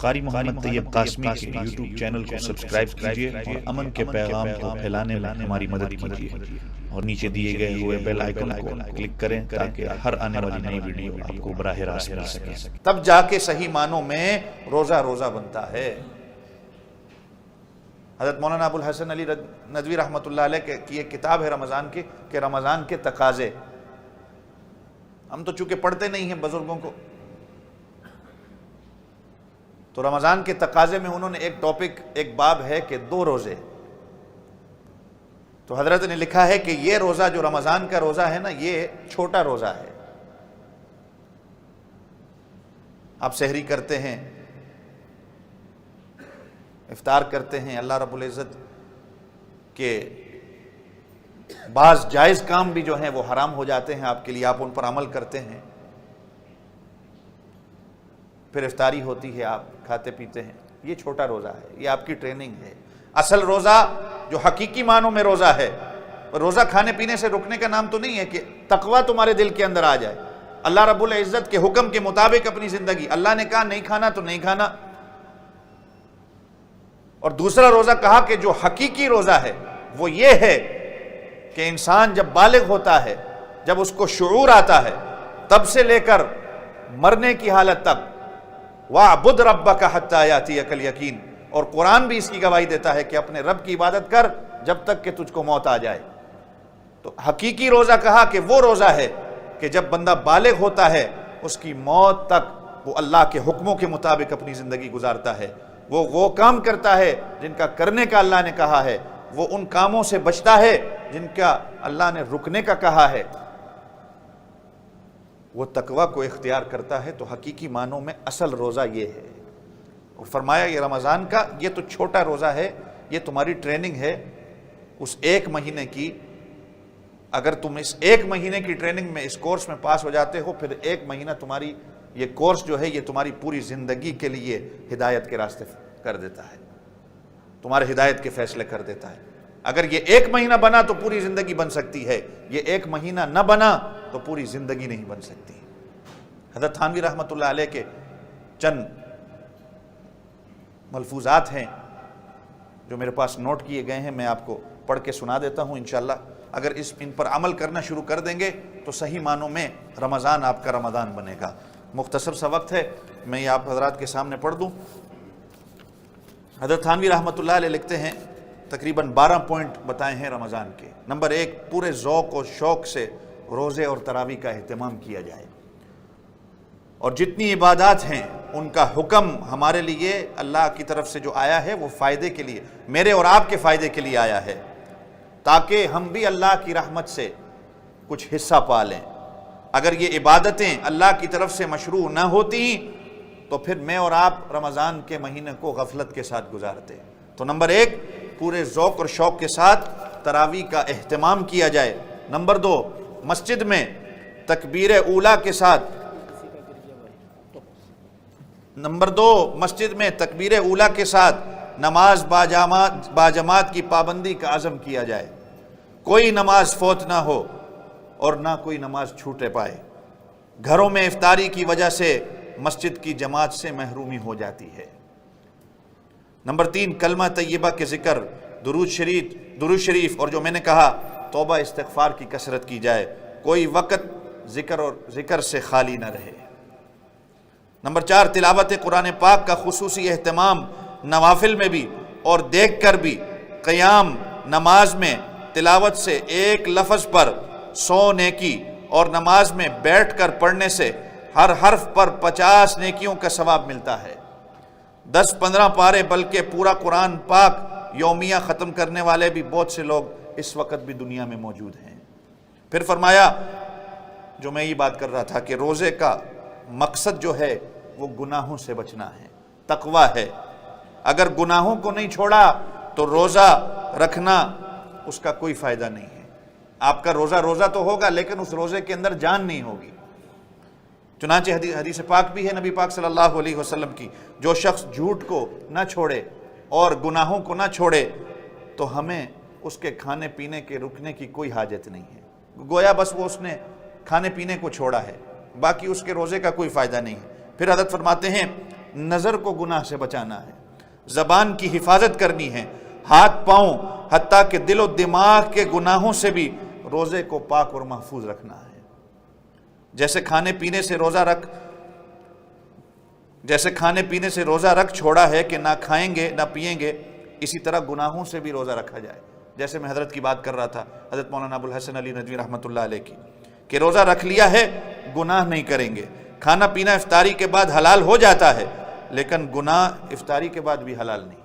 قاری محمد طیب قاسمی کے YouTube channel کو سبسکرائب کیجیے اور امن کے پیغام کو پھیلانے میں ہماری مدد کیجیے، اور نیچے دیے گئے ہوئے بیل آئیکن کو کلک کریں تاکہ ہر آنے والی نئی ویڈیو آپ کو براہ راست مل سکے۔ تب جا کے صحیح معنوں میں روزہ بنتا ہے۔ حضرت مولانا ابو الحسن علی ندوی رحمۃ اللہ علیہ کی ایک کتاب ہے رمضان کی، کہ رمضان کے تقاضے۔ ہم تو چونکہ پڑھتے نہیں ہیں بزرگوں کو، تو رمضان کے تقاضے میں انہوں نے ایک ٹاپک، ایک باب ہے کہ 2 روزے۔ تو حضرت نے لکھا ہے کہ یہ روزہ جو رمضان کا روزہ ہے نا، یہ چھوٹا روزہ ہے۔ آپ سحری کرتے ہیں، افطار کرتے ہیں، اللہ رب العزت کے بعض جائز کام بھی جو ہیں وہ حرام ہو جاتے ہیں آپ کے لیے، آپ ان پر عمل کرتے ہیں، پھر افطاری ہوتی ہے، آپ کھاتے پیتے ہیں۔ یہ چھوٹا روزہ ہے، یہ آپ کی ٹریننگ ہے۔ اصل روزہ جو حقیقی معنوں میں روزہ ہے، روزہ کھانے پینے سے رکنے کا نام تو نہیں ہے، کہ تقویٰ تمہارے دل کے اندر آ جائے، اللہ رب العزت کے حکم کے مطابق اپنی زندگی، اللہ نے کہا نہیں کھانا تو نہیں کھانا۔ اور دوسرا روزہ کہا کہ جو حقیقی روزہ ہے وہ یہ ہے کہ انسان جب بالغ ہوتا ہے، جب اس کو شعور آتا ہے، تب سے لے کر مرنے کی حالت تک، وَاعْبُدْ رَبَّكَ حَتَّى يَأْتِيَكَ الْيَقِينُ، اور قرآن بھی اس کی گواہی دیتا ہے کہ اپنے رب کی عبادت کر جب تک کہ تجھ کو موت آ جائے۔ تو حقیقی روزہ کہا کہ وہ روزہ ہے کہ جب بندہ بالغ ہوتا ہے، اس کی موت تک وہ اللہ کے حکموں کے مطابق اپنی زندگی گزارتا ہے، وہ کام کرتا ہے جن کا کرنے کا اللہ نے کہا ہے، وہ ان کاموں سے بچتا ہے جن کا اللہ نے رکنے کا کہا ہے، وہ تقویٰ کو اختیار کرتا ہے۔ تو حقیقی معنوں میں اصل روزہ یہ ہے۔ اور فرمایا یہ رمضان کا یہ تو چھوٹا روزہ ہے، یہ تمہاری ٹریننگ ہے اس 1 مہینے کی۔ اگر تم اس 1 مہینے کی ٹریننگ میں، اس کورس میں پاس ہو جاتے ہو، پھر 1 مہینہ تمہاری یہ کورس جو ہے یہ تمہاری پوری زندگی کے لیے ہدایت کے راستے کر دیتا ہے، تمہارے ہدایت کے فیصلے کر دیتا ہے۔ اگر یہ 1 مہینہ بنا تو پوری زندگی بن سکتی ہے، یہ 1 مہینہ نہ بنا تو پوری زندگی نہیں بن سکتی۔ حضرت تھانوی رحمۃ اللہ علیہ کے چند ملفوظات ہیں جو میرے پاس نوٹ کیے گئے ہیں، میں آپ کو پڑھ کے سنا دیتا ہوں انشاءاللہ۔ اگر ان پر عمل کرنا شروع کر دیں گے تو صحیح معنوں میں رمضان آپ کا رمضان بنے گا۔ مختصر سا وقت ہے، میں یہ آپ حضرات کے سامنے پڑھ دوں۔ حضرت تھانوی رحمۃ اللہ علیہ لکھتے ہیں، تقریباً 12 پوائنٹ بتائے ہیں رمضان کے۔ نمبر 1، پورے ذوق و شوق سے روزے اور تراویح کا اہتمام کیا جائے، اور جتنی عبادات ہیں ان کا حکم ہمارے لیے اللہ کی طرف سے جو آیا ہے وہ فائدے کے لیے، میرے اور آپ کے فائدے کے لیے آیا ہے، تاکہ ہم بھی اللہ کی رحمت سے کچھ حصہ پا لیں۔ اگر یہ عبادتیں اللہ کی طرف سے مشروع نہ ہوتی تو پھر میں اور آپ رمضان کے مہینے کو غفلت کے ساتھ گزارتے۔ تو نمبر 1، پورے ذوق اور شوق کے ساتھ تراویح کا اہتمام کیا جائے۔ نمبر 2، مسجد میں تکبیر اولیٰ کے ساتھ مسجد میں تکبیر اولیٰ کے ساتھ نماز باجماعت کی پابندی کا عزم کیا جائے، کوئی نماز فوت نہ ہو اور نہ کوئی نماز چھوٹے پائے۔ گھروں میں افطاری کی وجہ سے مسجد کی جماعت سے محرومی ہو جاتی ہے۔ نمبر 3، کلمہ طیبہ کے ذکر، درود شریف اور جو میں نے کہا توبہ استغفار کی کثرت کی جائے، کوئی وقت ذکر سے خالی نہ رہے۔ نمبر 4، تلاوت قرآن پاک کا خصوصی اہتمام، نوافل میں بھی اور دیکھ کر بھی۔ قیام نماز میں تلاوت سے 1 لفظ پر 100 نیکی، اور نماز میں بیٹھ کر پڑھنے سے ہر حرف پر 50 نیکیوں کا ثواب ملتا ہے۔ 10-15 پارے بلکہ پورا قرآن پاک یومیہ ختم کرنے والے بھی بہت سے لوگ اس وقت بھی دنیا میں موجود ہیں۔ پھر فرمایا، جو میں یہ بات کر رہا تھا کہ روزے کا مقصد جو ہے وہ گناہوں سے بچنا ہے، تقویٰ ہے۔ اگر گناہوں کو نہیں چھوڑا تو روزہ رکھنا اس کا کوئی فائدہ نہیں ہے۔ آپ کا روزہ تو ہوگا لیکن اس روزے کے اندر جان نہیں ہوگی۔ چنانچہ حدیث پاک بھی ہے نبی پاک صلی اللہ علیہ وسلم کی، جو شخص جھوٹ کو نہ چھوڑے اور گناہوں کو نہ چھوڑے تو ہمیں اس کے کھانے پینے کے رکنے کی کوئی حاجت نہیں ہے۔ گویا بس وہ اس نے کھانے پینے کو چھوڑا ہے، باقی اس کے روزے کا کوئی فائدہ نہیں ہے۔ پھر حضرت فرماتے ہیں نظر کو گناہ سے بچانا ہے، زبان کی حفاظت کرنی ہے، ہاتھ پاؤں حتیٰ کہ دل و دماغ کے گناہوں سے بھی روزے کو پاک اور محفوظ رکھنا ہے۔ جیسے کھانے پینے سے روزہ رکھ چھوڑا ہے کہ نہ کھائیں گے نہ پئیں گے، اسی طرح گناہوں سے بھی روزہ رکھا جائے۔ جیسے میں حضرت کی بات کر رہا تھا، حضرت مولانا ابو الحسن علی ندوی رحمۃ اللہ علیہ کی، کہ روزہ رکھ لیا ہے گناہ نہیں کریں گے، کھانا پینا افطاری کے بعد حلال ہو جاتا ہے لیکن گناہ افطاری کے بعد بھی حلال نہیں۔